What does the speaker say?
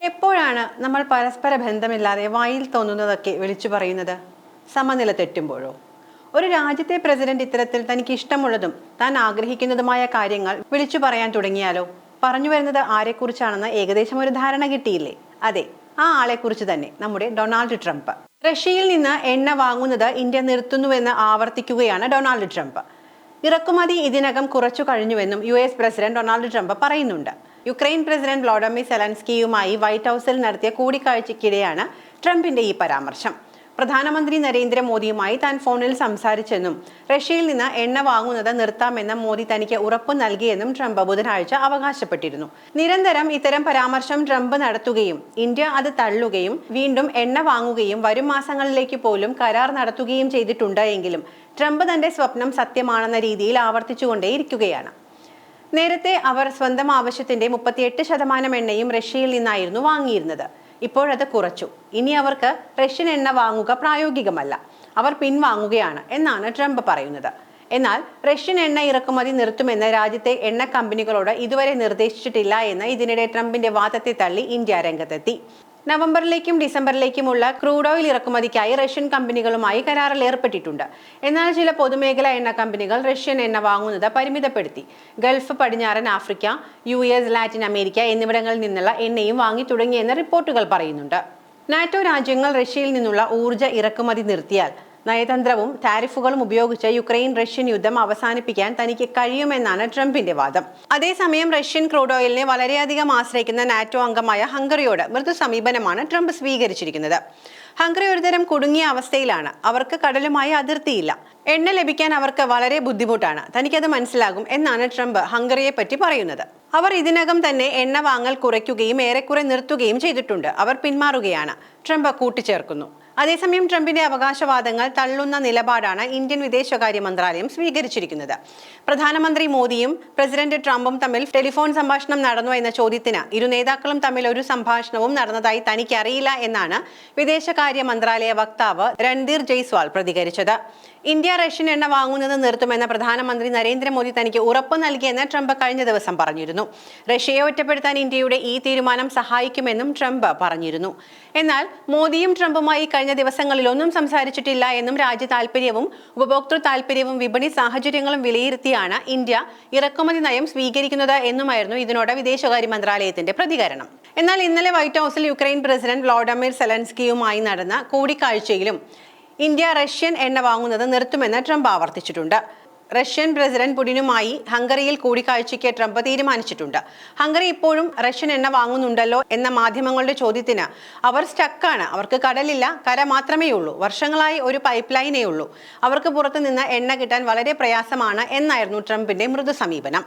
എപ്പോഴാണ് നമ്മൾ പരസ്പര ബന്ധമില്ലാതെ വായിൽ തോന്നുന്നതൊക്കെ വിളിച്ചു പറയുന്നത്? സമനില തെറ്റുമ്പോഴോ? ഒരു രാജ്യത്തെ പ്രസിഡന്റ് ഇത്തരത്തിൽ തനിക്ക് ഇഷ്ടമുള്ളതും താൻ ആഗ്രഹിക്കുന്നതുമായ കാര്യങ്ങൾ വിളിച്ചു പറയാൻ തുടങ്ങിയാലോ? പറഞ്ഞു വരുന്നത് ആരെക്കുറിച്ചാണെന്ന് ഏകദേശം ഒരു ധാരണ കിട്ടിയില്ലേ? അതെ, ആ ആളെക്കുറിച്ച് തന്നെ, നമ്മുടെ ഡൊണാൾഡ് ട്രംപ്. റഷ്യയിൽ നിന്ന് എണ്ണ വാങ്ങുന്നത് ഇന്ത്യ നിർത്തുന്നുവെന്ന് ആവർത്തിക്കുകയാണ് ഡൊണാൾഡ് ട്രംപ്. ഇറക്കുമതി ഇതിനകം കുറച്ചു കഴിഞ്ഞുവെന്നും US പ്രസിഡന്റ് ഡൊണാൾഡ് ട്രംപ് പറയുന്നുണ്ട്. യുക്രൈൻ പ്രസിഡന്റ് വ്ളാഡിമിർ സെലൻസ്കിയുമായി വൈറ്റ് ഹൗസിൽ നടത്തിയ കൂടിക്കാഴ്ചയ്ക്കിടെയാണ് ട്രംപിന്റെ ഈ പരാമർശം. പ്രധാനമന്ത്രി നരേന്ദ്രമോദിയുമായി താൻ ഫോണിൽ സംസാരിച്ചെന്നും റഷ്യയിൽ നിന്ന് എണ്ണ വാങ്ങുന്നത് നിർത്താമെന്ന് മോദി തനിക്ക് ഉറപ്പു നൽകിയെന്നും ട്രംപ് ബുധനാഴ്ച അവകാശപ്പെട്ടിരുന്നു. നിരന്തരം ഇത്തരം പരാമർശം ട്രംപ് നടത്തുകയും ഇന്ത്യ അത് തള്ളുകയും വീണ്ടും എണ്ണ വാങ്ങുകയും വരും മാസങ്ങളിലേക്ക് പോലും കരാർ നടത്തുകയും ചെയ്തിട്ടുണ്ട് എങ്കിലും ട്രംപ് തന്റെ സ്വപ്നം സത്യമാണെന്ന രീതിയിൽ ആവർത്തിച്ചുകൊണ്ടേയിരിക്കുകയാണ്. നേരത്തെ അവർ സ്വന്തം ആവശ്യത്തിന്റെ 38% എണ്ണയും റഷ്യയിൽ നിന്നായിരുന്നു വാങ്ങിയിരുന്നത്. ഇപ്പോഴത് കുറച്ചു. ഇനി അവർക്ക് റഷ്യൻ എണ്ണ വാങ്ങുക പ്രായോഗികമല്ല, അവർ പിൻവാങ്ങുകയാണ് എന്നാണ് ട്രംപ് പറയുന്നത്. എന്നാൽ റഷ്യൻ എണ്ണ ഇറക്കുമതി നിർത്തുമെന്ന് രാജ്യത്തെ എണ്ണ കമ്പനികളോട് ഇതുവരെ നിർദ്ദേശിച്ചിട്ടില്ല എന്ന് ഇതിനിടെ ട്രംപിന്റെ വാദത്തെ തള്ളി ഇന്ത്യ രംഗത്തെത്തി. നവംബറിലേക്കും ഡിസംബറിലേക്കുമുള്ള ക്രൂഡ് ഓയിൽ ഇറക്കുമതിക്കായി റഷ്യൻ കമ്പനികളുമായി കരാറിൽ ഏർപ്പെട്ടിട്ടുണ്ട്. എന്നാൽ ചില പൊതുമേഖലാ എണ്ണ കമ്പനികൾ റഷ്യൻ എണ്ണ വാങ്ങുന്നത് പരിമിതപ്പെടുത്തി. ഗൾഫ്, പടിഞ്ഞാറൻ ആഫ്രിക്ക, US, ലാറ്റിൻ അമേരിക്ക എന്നിവിടങ്ങളിൽ നിന്നുള്ള എണ്ണയും വാങ്ങി തുടങ്ങിയെന്ന് റിപ്പോർട്ടുകൾ പറയുന്നുണ്ട്. നാറ്റോ രാജ്യങ്ങൾ റഷ്യയിൽ നിന്നുള്ള ഊർജ്ജ ഇറക്കുമതി നിർത്തിയാൽ നയതന്ത്രവും ടാരിഫുകളും ഉപയോഗിച്ച് യുക്രൈൻ റഷ്യൻ യുദ്ധം അവസാനിപ്പിക്കാൻ തനിക്ക് കഴിയുമെന്നാണ് ട്രംപിന്റെ വാദം. അതേസമയം റഷ്യൻ ക്രൂഡ് ഓയിലിനെ വളരെയധികം ആശ്രയിക്കുന്ന നാറ്റോ അംഗമായ ഹംഗറിയോട് മൃദു സമീപനമാണ് ട്രംപ് സ്വീകരിച്ചിരിക്കുന്നത്. ഹംഗറി ഒരുതരം കുടുങ്ങിയ അവസ്ഥയിലാണ്. അവർക്ക് കടലുമായി അതിർത്തിയില്ല. എണ്ണ ലഭിക്കാൻ അവർക്ക് വളരെ ബുദ്ധിമുട്ടാണ്. തനിക്കത് മനസ്സിലാകും എന്നാണ് ട്രംപ് ഹംഗറിയെ പറ്റി പറയുന്നത്. അവർ ഇതിനകം തന്നെ എണ്ണ വാങ്ങൽ കുറയ്ക്കുകയും ഏറെക്കുറെ നിർത്തുകയും ചെയ്തിട്ടുണ്ട്. അവർ പിന്മാറുകയാണ്, ട്രംപ് കൂട്ടിച്ചേർക്കുന്നു. അതേസമയം ട്രംപിന്റെ അവകാശവാദങ്ങൾ തള്ളുന്ന നിലപാടാണ് ഇന്ത്യൻ വിദേശകാര്യ മന്ത്രാലയം സ്വീകരിച്ചിരിക്കുന്നത്. പ്രധാനമന്ത്രി മോദിയും പ്രസിഡന്റ് ട്രംപും തമ്മിൽ ടെലിഫോൺ സംഭാഷണം നടന്നു എന്ന ചോദ്യത്തിന് ഇരു നേതാക്കളും തമ്മിൽ ഒരു സംഭാഷണവും നടന്നതായി തനിക്കറിയില്ല എന്നാണ് വിദേശകാര്യ മന്ത്രാലയ വക്താവ് രൺധീർ ജയ്സ്വാൾ പ്രതികരിച്ചത്. ഇന്ത്യ റഷ്യൻ എണ്ണ വാങ്ങുന്നത് നിർത്തുമെന്ന പ്രധാനമന്ത്രി നരേന്ദ്രമോദി തനിക്ക് ഉറപ്പ് നൽകിയെന്ന് ട്രംപ് കഴിഞ്ഞ ദിവസം പറഞ്ഞിരുന്നു. റഷ്യയെ ഒറ്റപ്പെടുത്താൻ ഇന്ത്യയുടെ ഈ തീരുമാനം സഹായിക്കുമെന്നും ട്രംപ് പറഞ്ഞിരുന്നു. എന്നാൽ മോദിയും ട്രംപുമായി കഴിഞ്ഞ ദിവസങ്ങളിലൊന്നും സംസാരിച്ചിട്ടില്ല എന്നും രാജ്യ താൽപര്യവും ഉപഭോക്തൃ താൽപര്യവും വിപണി സാഹചര്യങ്ങളും വിലയിരുത്തിയാണ് ഇന്ത്യ ഇറക്കുമതി നയം സ്വീകരിക്കുന്നത് എന്നുമായിരുന്നു ഇതിനോട് വിദേശകാര്യ മന്ത്രാലയത്തിന്റെ പ്രതികരണം. എന്നാൽ ഇന്നലെ വൈറ്റ് ഹൗസിൽ യുക്രൈൻ പ്രസിഡന്റ് വ്ളാഡിമിർ സെലൻസ്കിയുമായി നടന്ന കൂടിക്കാഴ്ചയിലും ഇന്ത്യ റഷ്യൻ എണ്ണ വാങ്ങുന്നത് നിർത്തുമെന്ന് ട്രംപ് ആവർത്തിച്ചിട്ടുണ്ട്. റഷ്യൻ പ്രസിഡന്റ് പുടിനുമായി ഹംഗറിയിൽ കൂടിക്കാഴ്ചയ്ക്ക് ട്രംപ് തീരുമാനിച്ചിട്ടുണ്ട്. ഹംഗറി ഇപ്പോഴും റഷ്യൻ എണ്ണ വാങ്ങുന്നുണ്ടല്ലോ എന്ന മാധ്യമങ്ങളുടെ ചോദ്യത്തിന് അവർ സ്റ്റക്കാണ്, അവർക്ക് കടലില്ല, കര മാത്രമേ ഉള്ളൂ, വർഷങ്ങളായി ഒരു പൈപ്പ് ലൈനേ ഉള്ളൂ, അവർക്ക് പുറത്തു നിന്ന് എണ്ണ കിട്ടാൻ വളരെ പ്രയാസമാണ് എന്നായിരുന്നു ട്രംപിന്റെ മൃദു സമീപനം.